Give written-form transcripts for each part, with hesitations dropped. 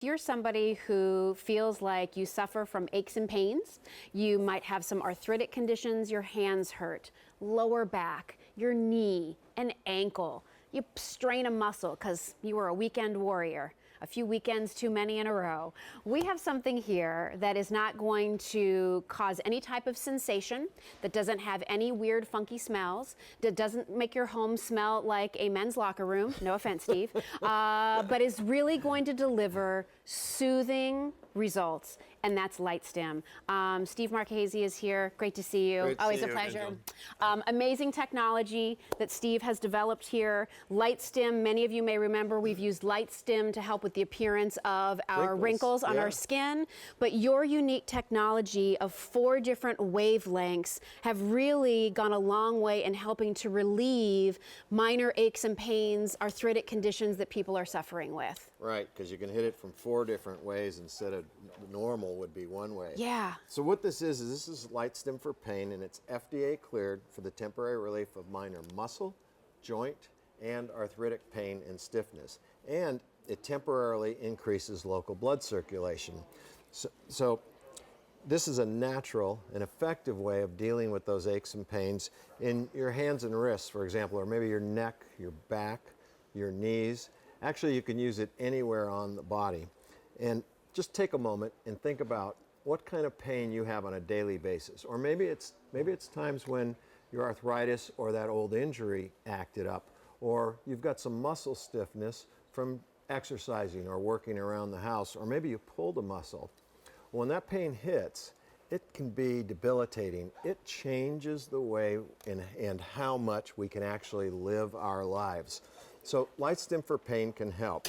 If you're somebody who feels like you suffer from aches and pains, you might have some arthritic conditions, your hands hurt, lower back, your knee, an ankle, you strain a muscle because you were a weekend warrior, a few weekends too many in a row. We have something here that is not going to cause any type of sensation, that doesn't have any weird funky smells, that doesn't make your home smell like a men's locker room, no offense, Steve, but is really going to deliver soothing results, and that's LightStim. Steve Marchese is here. Great to see you. Always a pleasure. Amazing technology that Steve has developed here. LightStim, many of you may remember we've used LightStim to help with the appearance of our wrinkles on our skin, but your unique technology of 4 different wavelengths have really gone a long way in helping to relieve minor aches and pains, arthritic conditions that people are suffering with. Right, because you can hit it from 4 different ways instead of normal would be one way. Yeah. So what this is LightStim for pain, and it's FDA cleared for the temporary relief of minor muscle, joint, and arthritic pain and stiffness. And it temporarily increases local blood circulation. So this is a natural and effective way of dealing with those aches and pains in your hands and wrists, for example, or maybe your neck, your back, your knees. Actually, you can use it anywhere on the body. And just take a moment and think about what kind of pain you have on a daily basis. Or maybe it's times when your arthritis or that old injury acted up, or you've got some muscle stiffness from exercising or working around the house, or maybe you pulled a muscle. When that pain hits, it can be debilitating. It changes the way and how much we can actually live our lives. So LightStim for pain can help.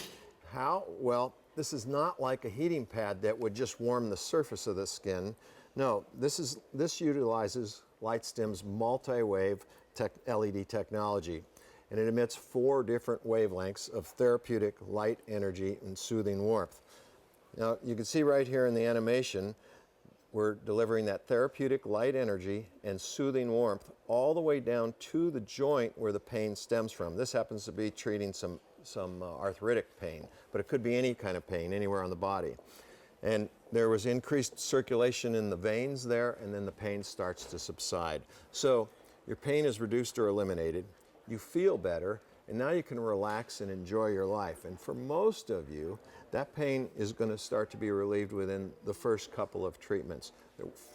How? Well, this is not like a heating pad that would just warm the surface of the skin. No, this utilizes LightStim's multi-wave LED technology, and it emits 4 different wavelengths of therapeutic light energy and soothing warmth. Now, you can see right here in the animation, we're delivering that therapeutic light energy and soothing warmth all the way down to the joint where the pain stems from. This happens to be treating some arthritic pain, but it could be any kind of pain anywhere on the body. And there was increased circulation in the veins there, and then the pain starts to subside. So your pain is reduced or eliminated, you feel better, and now you can relax and enjoy your life. And for most of you, that pain is going to start to be relieved within the first couple of treatments.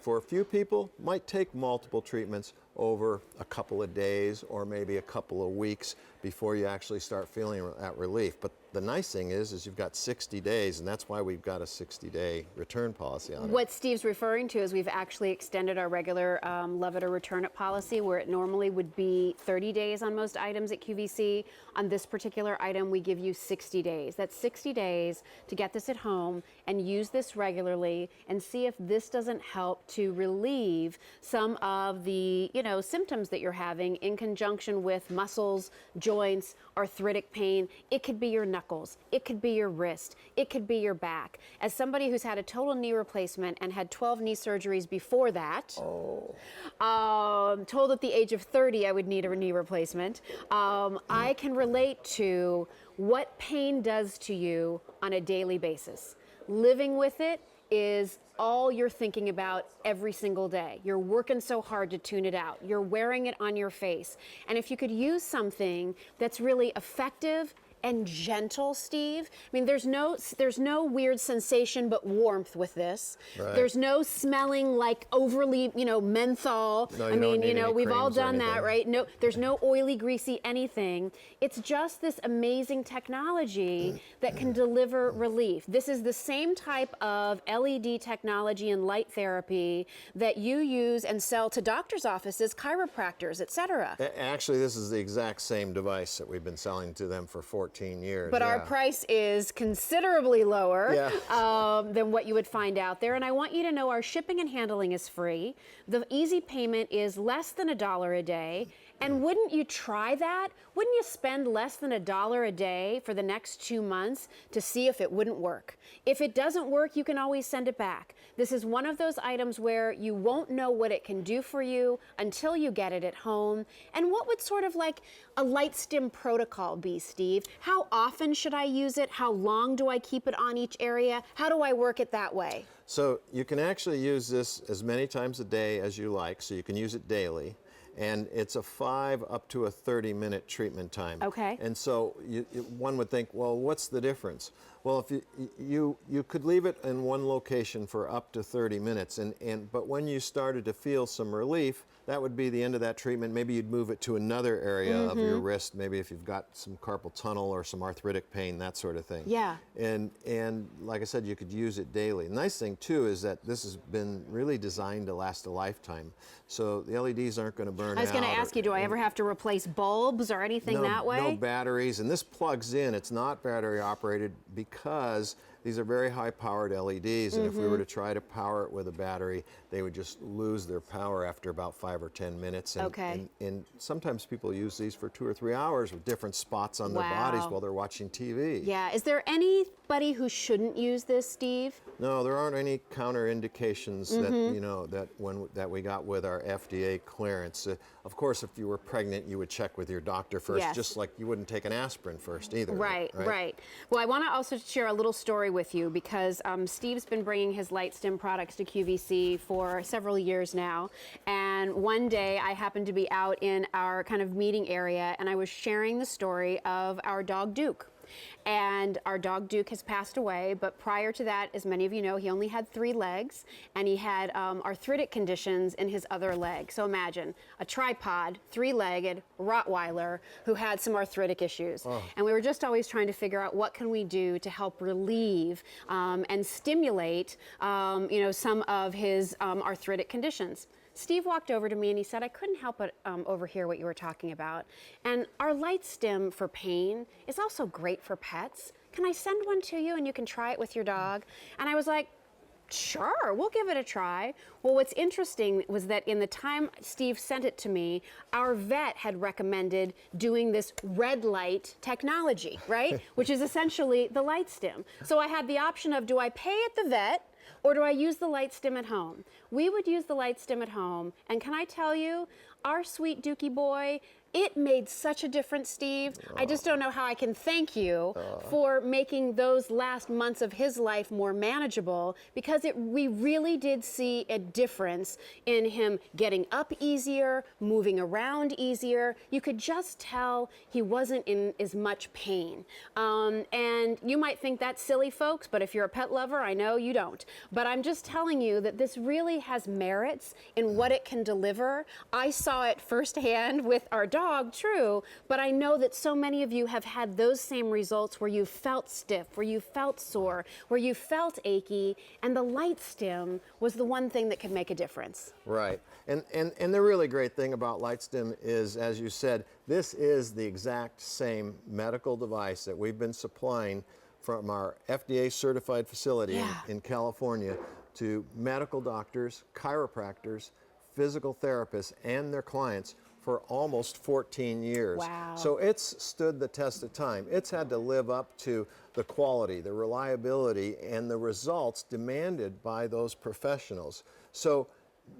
For a few people, it might take multiple treatments over a couple of days or maybe a couple of weeks before you actually start feeling that relief. But the nice thing is you've got 60 days, and that's why we've got a 60-day return policy on it. What Steve's referring to is we've actually extended our regular love it or return it policy, where it normally would be 30 days on most items at QVC. On this particular item, we give you 60 days. That's 60 days to get this at home and use this regularly and see if this doesn't help to relieve some of the symptoms that you're having in conjunction with muscles, joints, arthritic pain. It could be your knuckles, it could be your wrist, it could be your back. As somebody who's had a total knee replacement and had 12 knee surgeries before that, told at the age of 30 I would need a knee replacement, I can relate to what pain does to you on a daily basis. Living with it is all you're thinking about every single day. You're working so hard to tune it out. You're wearing it on your face. And if you could use something that's really effective and gentle, Steve. I mean, there's no weird sensation but warmth with this. Right. There's no smelling like overly, menthol. No, I mean, we've all done that, right? No, there's no oily, greasy anything. It's just this amazing technology that can deliver relief. This is the same type of LED technology and light therapy that you use and sell to doctors' offices, chiropractors, etc. Actually, this is the exact same device that we've been selling to them for 14 years. But our price is considerably lower than what you would find out there. And I want you to know our shipping and handling is free. The easy payment is less than $1 a day. And wouldn't you try that? Wouldn't you spend less than $1 a day for the next 2 months to see if it wouldn't work? If it doesn't work, you can always send it back. This is one of those items where you won't know what it can do for you until you get it at home. And what would sort of like a LightStim protocol be, Steve? How often should I use it? How long do I keep it on each area? How do I work it that way? So you can actually use this as many times a day as you like, so you can use it daily. And it's a 5 up to a 30-minute treatment time. Okay. And so one would think, well, what's the difference? Well, if you could leave it in one location for up to 30 minutes, but when you started to feel some relief, that would be the end of that treatment. Maybe you'd move it to another area of your wrist, maybe if you've got some carpal tunnel or some arthritic pain, that sort of thing. Yeah. And like I said, you could use it daily. The nice thing too is that this has been really designed to last a lifetime. So the LEDs aren't going to burn out. I was going to ask you, do I ever have to replace bulbs or anything that way? No batteries, and this plugs in. It's not battery operated because these are very high-powered LEDs, and if we were to try to power it with a battery, they would just lose their power after about 5 or 10 minutes. And, Okay. and sometimes people use these for 2 or 3 hours with different spots on their bodies while they're watching TV. Yeah. Is there anybody who shouldn't use this, Steve? No, there aren't any counterindications that we got with our FDA clearance. Of course, if you were pregnant, you would check with your doctor first, Yes. just like you wouldn't take an aspirin first either. Right. Well, I want to also share a little story with you because Steve's been bringing his LightStim products to QVC for several years now. And one day I happened to be out in our kind of meeting area and I was sharing the story of our dog Duke. And our dog Duke has passed away, but prior to that, as many of you know, he only had 3 legs and he had arthritic conditions in his other leg. So imagine a tripod, 3-legged Rottweiler who had some arthritic issues. And we were just always trying to figure out what can we do to help relieve and stimulate some of his arthritic conditions. Steve walked over to me and he said, I couldn't help but overhear what you were talking about. And our LightStim for pain is also great for pets. Can I send one to you and you can try it with your dog? And I was like, sure, we'll give it a try. Well, what's interesting was that in the time Steve sent it to me, our vet had recommended doing this red light technology, right? Which is essentially the LightStim. So I had the option of, do I pay at the vet or do I use the LightStim at home? We would use the LightStim at home, and can I tell you, our sweet Dookie boy, it made such a difference, Steve. I just don't know how I can thank you for making those last months of his life more manageable, because we really did see a difference in him getting up easier, moving around easier. You could just tell he wasn't in as much pain. And you might think that's silly, folks, but if you're a pet lover, I know you don't. But I'm just telling you that this really has merits in what it can deliver. I saw it firsthand with our dog, true, but I know that so many of you have had those same results where you felt stiff, where you felt sore, where you felt achy, and the LightStim was the one thing that could make a difference. Right. And the really great thing about LightStim is, as you said, this is the exact same medical device that we've been supplying from our FDA certified facility in California to medical doctors, chiropractors, physical therapists, and their clients for almost 14 years. Wow. So it's stood the test of time. It's had to live up to the quality, the reliability, and the results demanded by those professionals. So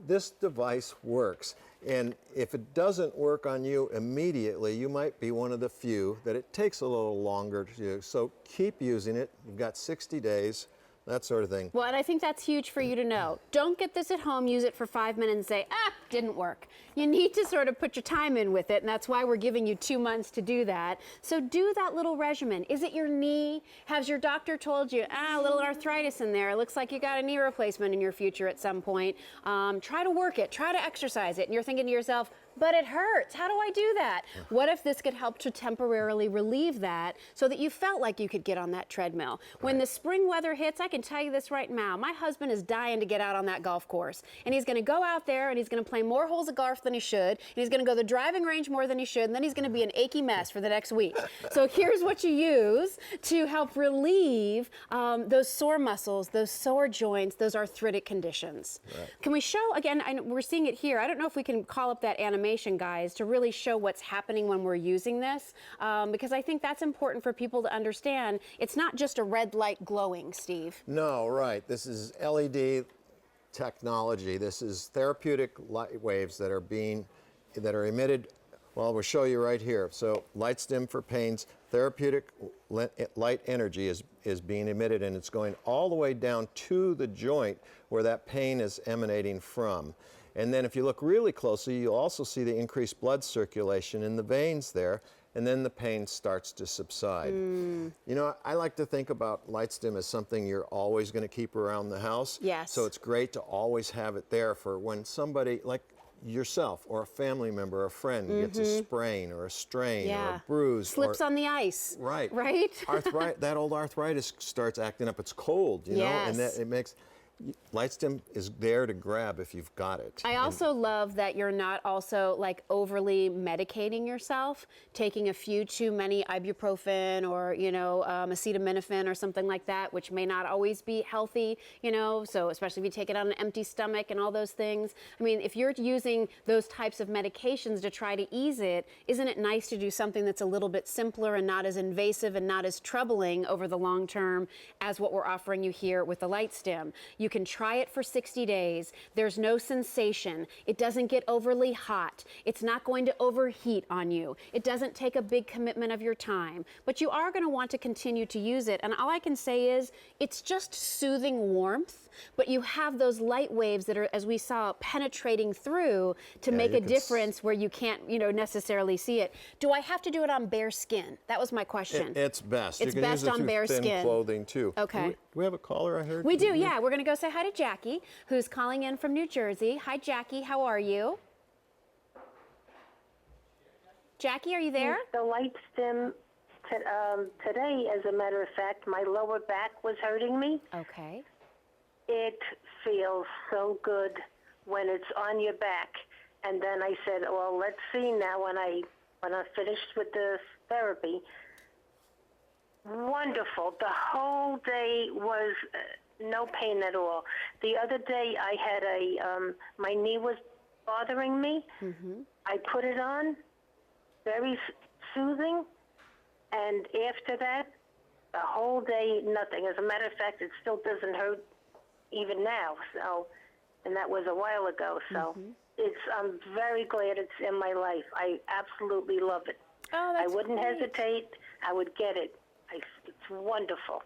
this device works. And if it doesn't work on you immediately, you might be one of the few that it takes a little longer to do. So keep using it. You've got 60 days. That sort of thing. Well, and I think that's huge for you to know. Don't get this at home, use it for 5 minutes and say, didn't work. You need to sort of put your time in with it, and that's why we're giving you 2 months to do that. So do that little regimen. Is it your knee? Has your doctor told you, a little arthritis in there? It looks like you got a knee replacement in your future at some point. Try to work it, try to exercise it. And you're thinking to yourself, but it hurts. How do I do that? What if this could help to temporarily relieve that so that you felt like you could get on that treadmill? When the spring weather hits, I can tell you this right now, my husband is dying to get out on that golf course. And he's going to go out there and he's going to play more holes of golf than he should. And he's going to go to the driving range more than he should. And then he's going to be an achy mess for the next week. So here's what you use to help relieve those sore muscles, those sore joints, those arthritic conditions. Right. Can we show, again, we're seeing it here. I don't know if we can call up that animation animation, guys, to really show what's happening when we're using this, because I think that's important for people to understand. It's not just a red light glowing, Steve. No, right. This is LED technology. This is therapeutic light waves that are emitted. Well, we'll show you right here. So LightStim for pain's therapeutic light energy is being emitted, and it's going all the way down to the joint where that pain is emanating from. And then if you look really closely, you'll also see the increased blood circulation in the veins there, and then the pain starts to subside. You know, I like to think about LightStim as something you're always going to keep around the house. Yes. So it's great to always have it there for when somebody, like yourself or a family member or a friend gets a sprain or a strain or a bruise. Slips on the ice. Right. Right? That old arthritis starts acting up. It's cold, you know, and that it makes... LightStim is there to grab if you've got it. I also love that you're not also like overly medicating yourself, taking a few too many ibuprofen or, you know, acetaminophen or something like that, which may not always be healthy, you know, so especially if you take it on an empty stomach and all those things. I mean, if you're using those types of medications to try to ease it, isn't it nice to do something that's a little bit simpler and not as invasive and not as troubling over the long term as what we're offering you here with the LightStim? You can try it for 60 days. There's no sensation. It doesn't get overly hot. It's not going to overheat on you. It doesn't take a big commitment of your time, but you are going to want to continue to use it. And all I can say is it's just soothing warmth, but you have those light waves that are, as we saw, penetrating through to make a difference where you can't, you know, necessarily see it. Do I have to do it on bare skin? That was my question. It's best. It's you can best use it on through bare thin skin. clothing too. Okay. Do we have a caller, I heard? We do, yeah. We're going to go say hi to Jackie, who's calling in from New Jersey. Hi, Jackie. How are you? Jackie, are you there? The LightStim today, as a matter of fact, my lower back was hurting me. Okay. It feels so good when it's on your back. And then I said, well, let's see now when I finished with the therapy. Wonderful. The whole day was no pain at all. The other day I had my knee was bothering me. I put it on, very soothing, and after that, the whole day, nothing. As a matter of fact, it still doesn't hurt even now. So, and that was a while ago. So, I'm very glad it's in my life. I absolutely love it. Oh, that's I wouldn't great. hesitate. I would get it. It's wonderful,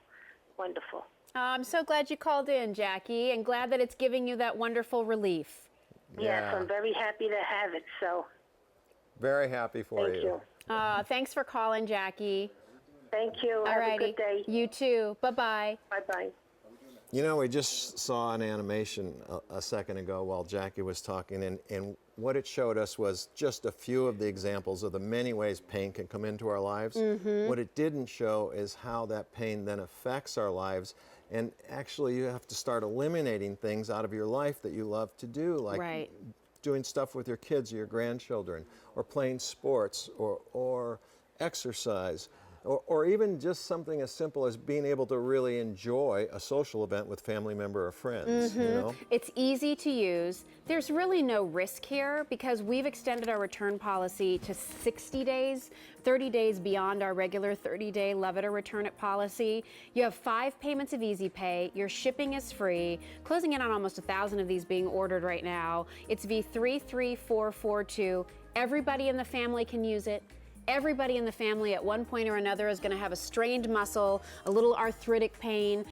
wonderful. Oh, I'm so glad you called in, Jackie, and glad that it's giving you that wonderful relief. Yes, I'm very happy to have it. So, Very happy for thank you. Thanks for calling, Jackie. Thank you. Have a good day. You too. Bye-bye. Bye-bye. You know, we just saw an animation a second ago while Jackie was talking, and what it showed us was just a few of the examples of the many ways pain can come into our lives. What it didn't show is how that pain then affects our lives, and actually you have to start eliminating things out of your life that you love to do, like doing stuff with your kids or your grandchildren, or playing sports, or exercise. Or even just something as simple as being able to really enjoy a social event with family member or friends, you know? It's easy to use. There's really no risk here because we've extended our return policy to 60 days, 30 days beyond our regular 30-day Love It or Return It policy. You have 5 payments of Easy Pay. Your shipping is free. Closing in on almost 1,000 of these being ordered right now. It's V33442. Everybody in the family can use it. Everybody in the family at one point or another is going to have a strained muscle, a little arthritic pain.